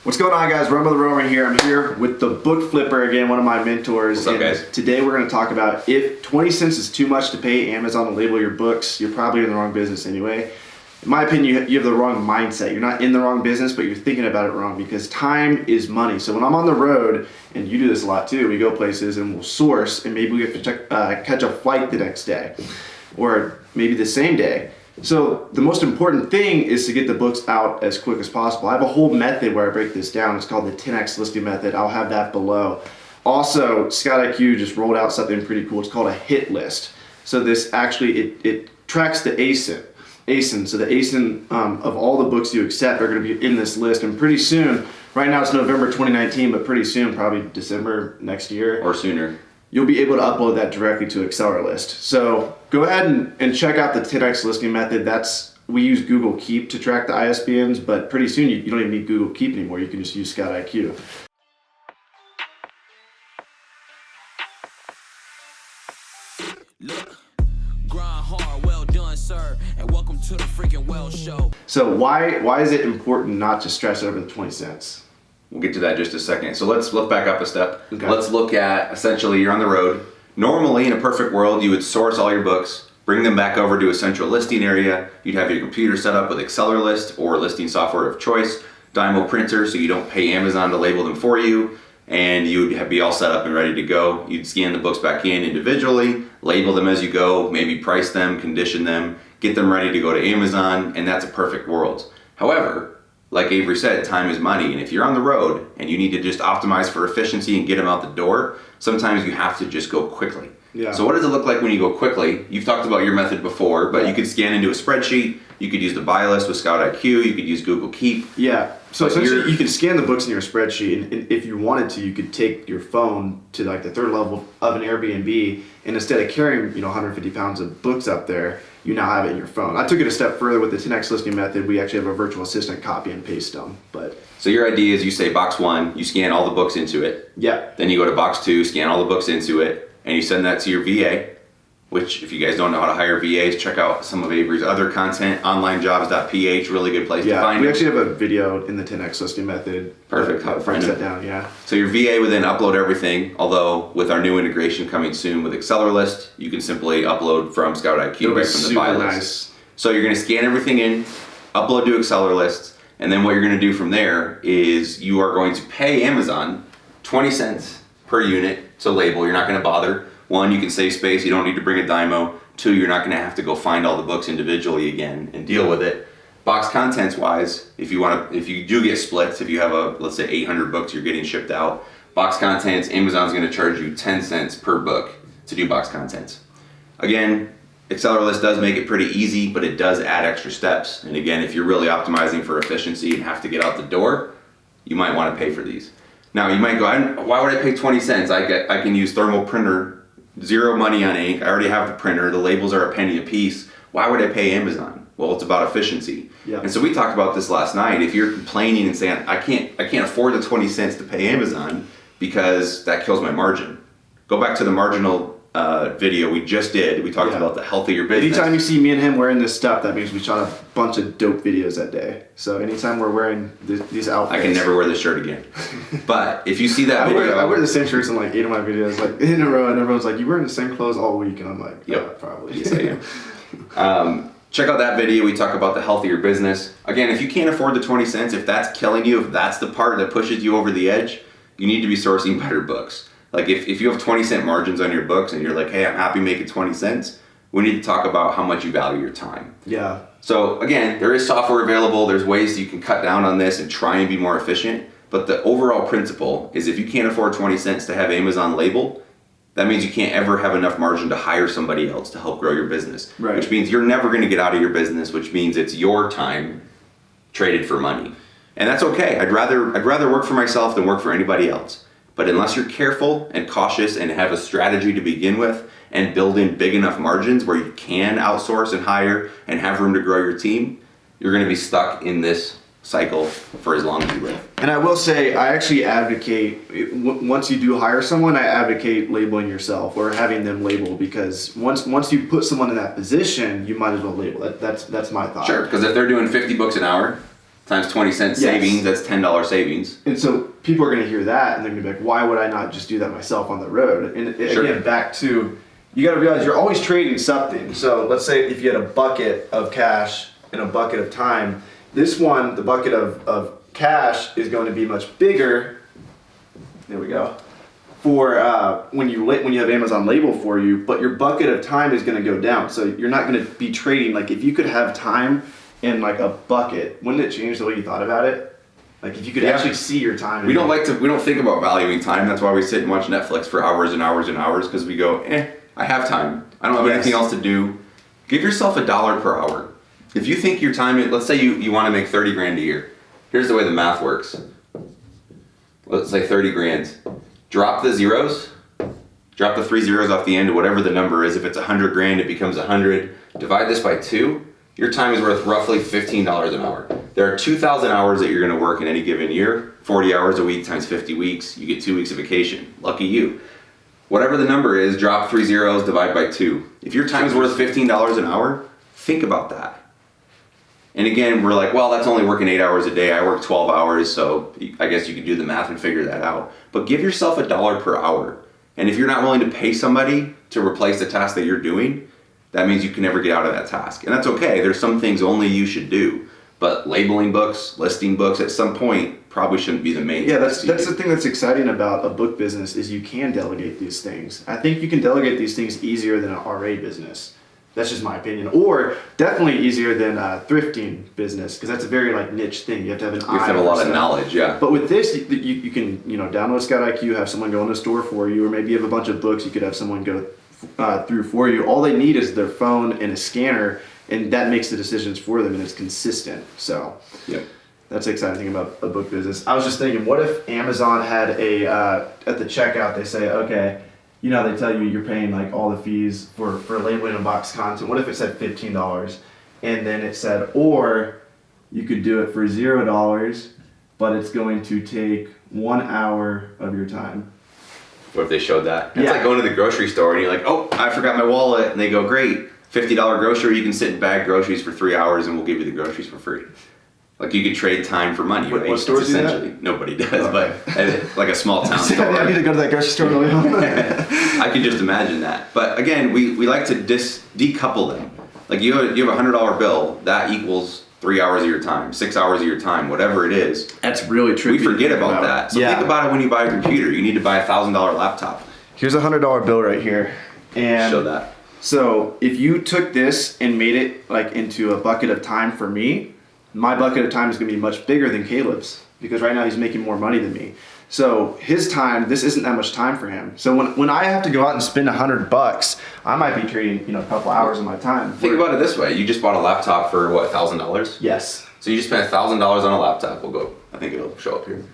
What's going on, guys? Rumble the Roamer here. I'm here with the book flipper again, one of my mentors. What's up, guys? Today we're going to talk about if 20 cents is too much to pay Amazon to label your books, you're probably in the wrong business anyway. In my opinion, you have the wrong mindset. You're not in the wrong business, but you're thinking about it wrong because time is money. So when I'm on the road, and you do this a lot too, we go places and we'll source, and maybe we have to catch a flight the next day or maybe the same day. So the most important thing is to get the books out as quick as possible. I have a whole method where I break this down. It's called the 10x listing method. I'll have that below. Also, ScoutIQ just rolled out something pretty cool. It's called a hit list. So this actually, it tracks the ASIN. So the ASIN of all the books you accept are going to be in this list. And pretty soon, right now it's November 2019, but pretty soon, probably December next year. Or sooner. You'll be able to upload that directly to AccelerList. So go ahead and check out the 10x listing method. We use Google Keep to track the ISBNs, but pretty soon you don't even need Google Keep anymore. You can just use ScoutIQ. Look, grind hard, well done, sir, and welcome to the freaking Well Show. So why is it important not to stress over the 20 cents? We'll get to that in just a second. So let's back up a step. Okay. Let's look at, essentially, you're on the road. Normally, in a perfect world, you would source all your books, bring them back over to a central listing area. You'd have your computer set up with AccelerList or listing software of choice, Dymo printer, so you don't pay Amazon to label them for you, and you would be all set up and ready to go. You'd scan the books back in individually, label them as you go, maybe price them, condition them, get them ready to go to Amazon, and that's a perfect world. However, like Avery said, time is money, and if you're on the road and you need to just optimize for efficiency and get them out the door, sometimes you have to just go quickly. Yeah. So what does it look like when you go quickly? You've talked about your method before, but you could scan into a spreadsheet, you could use the buy list with ScoutIQ, you could use Google Keep. Yeah, so essentially you can scan the books in your spreadsheet, and if you wanted to, you could take your phone to like the third level of an Airbnb, and instead of carrying 150 pounds of books up there, you now have it in your phone. I took it a step further with the 10x listing method. We actually have a virtual assistant copy and paste them. So your idea is you say box 1, you scan all the books into it. Yeah. Then you go to box 2, scan all the books into it, and you send that to your VA, which if you guys don't know how to hire VAs, check out some of Avery's other content, onlinejobs.ph, really good place to find we it. actually have a video in the 10x listing method. Perfect. How to break that down, yeah. So your VA would then upload everything, although with our new integration coming soon with AccelerList, you can simply upload from ScoutIQ right from the buy list. Nice. So you're going to scan everything in, upload to AccelerList, and then what you're going to do from there is you are going to pay Amazon 20 cents per unit to label. You're not going to bother. 1, you can save space. You don't need to bring a Dymo. 2, you're not going to have to go find all the books individually again and deal with it. Box contents wise, if you do get splits, if you have let's say 800 books you're getting shipped out, box contents, Amazon's going to charge you 10 cents per book to do box contents. Again, AccelerList does make it pretty easy, but it does add extra steps. And again, if you're really optimizing for efficiency and have to get out the door, you might want to pay for these. Now you might go, why would I pay 20 cents? I can use thermal printer, zero money on ink. I already have the printer. The labels are a penny a piece. Why would I pay Amazon? Well, it's about efficiency. Yeah. And so we talked about this last night. If you're complaining and saying, I can't afford the 20 cents to pay Amazon because that kills my margin. Go back to the marginal video we just did. We talked about the healthier business. Anytime you see me and him wearing this stuff, that means we shot a bunch of dope videos that day. So anytime we're wearing these outfits, I can never wear this shirt again. But if you see that video, I wear the same shirts in like 8 of my videos, like in a row, and everyone's like, "You wearing the same clothes all week?" And I'm like, "Yeah, probably." Yes, I am. Check out that video. We talk about the healthier business. Again, if you can't afford the 20 cents, if that's killing you, if that's the part that pushes you over the edge, you need to be sourcing better books. Like if you have 20 cent margins on your books and you're like, hey, I'm happy making 20 cents, we need to talk about how much you value your time. Yeah. So again, there is software available. There's ways you can cut down on this and try and be more efficient. But the overall principle is if you can't afford 20 cents to have Amazon labeled, that means you can't ever have enough margin to hire somebody else to help grow your business. Right. Which means you're never going to get out of your business, which means it's your time traded for money. And that's okay. I'd rather work for myself than work for anybody else. But unless you're careful and cautious and have a strategy to begin with and build in big enough margins where you can outsource and hire and have room to grow your team, you're going to be stuck in this cycle for as long as you live. And I will say, I actually advocate, once you do hire someone, I advocate labeling yourself or having them label, because once you put someone in that position, you might as well label. That's my thought. Sure, because if they're doing 50 books an hour, times 20 cents Yes. savings, that's $10 savings. And so people are going to hear that and they're going to be like, why would I not just do that myself on the road? And Sure. again, back to, you got to realize you're always trading something. So let's say if you had a bucket of cash and a bucket of time, this one, the bucket of cash is going to be much bigger. There we go. For when you have Amazon label for you, but your bucket of time is going to go down. So you're not going to be trading. Like if you could have time in like a bucket, wouldn't it change the way you thought about it? Like if you could actually see your time. We don't think about valuing time. That's why we sit and watch Netflix for hours and hours and hours, because we go, I have time. I don't have anything else to do. Give yourself $1 per hour. If you think your time, let's say you want to make 30 grand a year. Here's the way the math works. Let's say 30 grand. Drop the zeros. Drop the 3 zeros off the end of whatever the number is. If it's 100 grand, it becomes 100. Divide this by 2. Your time is worth roughly $15 an hour. There are 2,000 hours that you're going to work in any given year. 40 hours a week times 50 weeks. You get 2 weeks of vacation. Lucky you. Whatever the number is, drop 3 zeros, divide by 2. If your time is worth $15 an hour, think about that. And again, we're like, well, that's only working 8 hours a day. I work 12 hours, so I guess you could do the math and figure that out. But give yourself $1 per hour. And if you're not willing to pay somebody to replace the task that you're doing, that means you can never get out of that task. And that's okay. There's some things only you should do. But labeling books, listing books, at some point probably shouldn't be the main. Yeah, that's the thing that's exciting about a book business is you can delegate these things. I think you can delegate these things easier than an RA business. That's just my opinion. Or definitely easier than a thrifting business, because that's a very like niche thing. You have to have an eye. You have to have a lot of knowledge, yeah. But with this, you can download ScoutIQ, have someone go in the store for you, or maybe you have a bunch of books you could have someone go through for you. All they need is their phone and a scanner, and that makes the decisions for them, and it's consistent. So yep. That's the exciting thing about a book business. I was just thinking, what if Amazon had at the checkout, they say, okay, they tell you you're paying like all the fees for labeling and box content. What if it said $15 and then it said, or you could do it for $0, but it's going to take 1 hour of your time. What if they showed that? It's like going to the grocery store and you're like, oh, I forgot my wallet. And they go, great, $50 grocery, you can sit and bag groceries for 3 hours and we'll give you the groceries for free. Like you could trade time for money, right? What stores do that? Nobody does, but like a small town store. I need to go to that grocery store on the way home. I can just imagine that. But again, we like to decouple them. Like you have a $100 bill, that equals 3 hours of your time, 6 hours of your time, whatever it is. That's really tricky. We forget about that. So think about it when you buy a computer. You need to buy a $1,000 laptop. Here's a $100 bill right here. And show that. So if you took this and made it like into a bucket of time for me, my bucket of time is going to be much bigger than Caleb's, because right now he's making more money than me. So his time, this isn't that much time for him. So when I have to go out and spend $100, I might be trading a couple hours of my time. Think about it this way: you just bought a laptop for what, $1,000? Yes. So you just spent $1,000 on a laptop. We'll go. I think it'll show up here.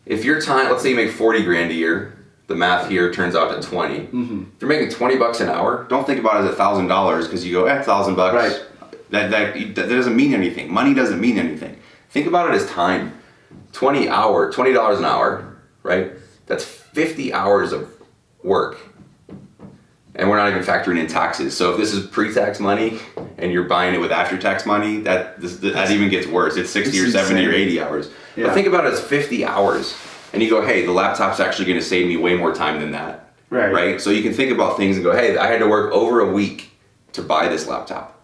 If your time, let's say you make 40 grand a year, the math here turns out to 20. Mm-hmm. If you're making $20 an hour, don't think about it as $1,000 because you go, $1,000. Right. That doesn't mean anything. Money doesn't mean anything. Think about it as time. $20 an hour, right? That's 50 hours of work. And we're not even factoring in taxes. So if this is pre-tax money and you're buying it with after-tax money, that even gets worse. It's 60 or 70 or 80 hours. Yeah. But think about it as 50 hours. And you go, hey, the laptop's actually going to save me way more time than that. Right? So you can think about things and go, hey, I had to work over a week to buy this laptop.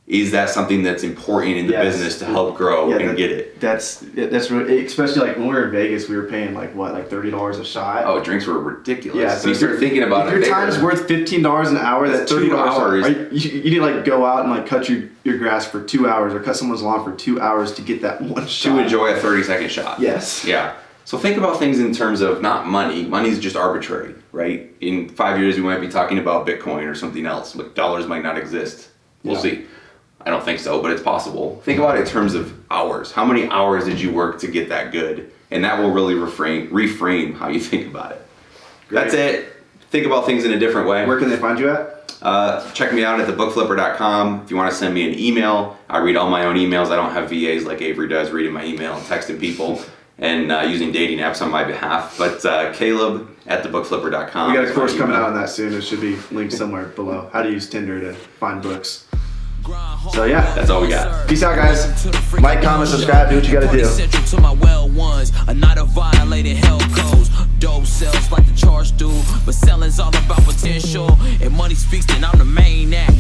Is that something that's important in the business to help grow and get it? That's really, especially like when we were in Vegas, we were paying like $30 a shot. Oh, drinks were ridiculous. Yeah, so you start thinking about it. If your time's worth $15 an hour, that's $30 hours. You need to like go out and like cut your grass for 2 hours or cut someone's lawn for 2 hours to get that one shot. To enjoy a 30-second shot. Yes. Yeah. So think about things in terms of not money. Money's just arbitrary, right? In 5 years, we might be talking about Bitcoin or something else. Like dollars might not exist. We'll see. I don't think so, but it's possible. Think about it in terms of hours. How many hours did you work to get that good? And that will really reframe how you think about it. Great. That's it. Think about things in a different way. Where can they find you at? Check me out at thebookflipper.com. If you want to send me an email, I read all my own emails. I don't have VAs like Avery does reading my email and texting people and using dating apps on my behalf. But Caleb at thebookflipper.com. We got a course coming out on that soon. It should be linked somewhere below. How to use Tinder to find books. So yeah, That's all we got. peace out, guys. Like, comment, subscribe, do what you gotta do. Central to my well ones, a night of violated hell codes. Dope sells like the charge do, but selling's all about potential. And money speaks, then I'm the main act.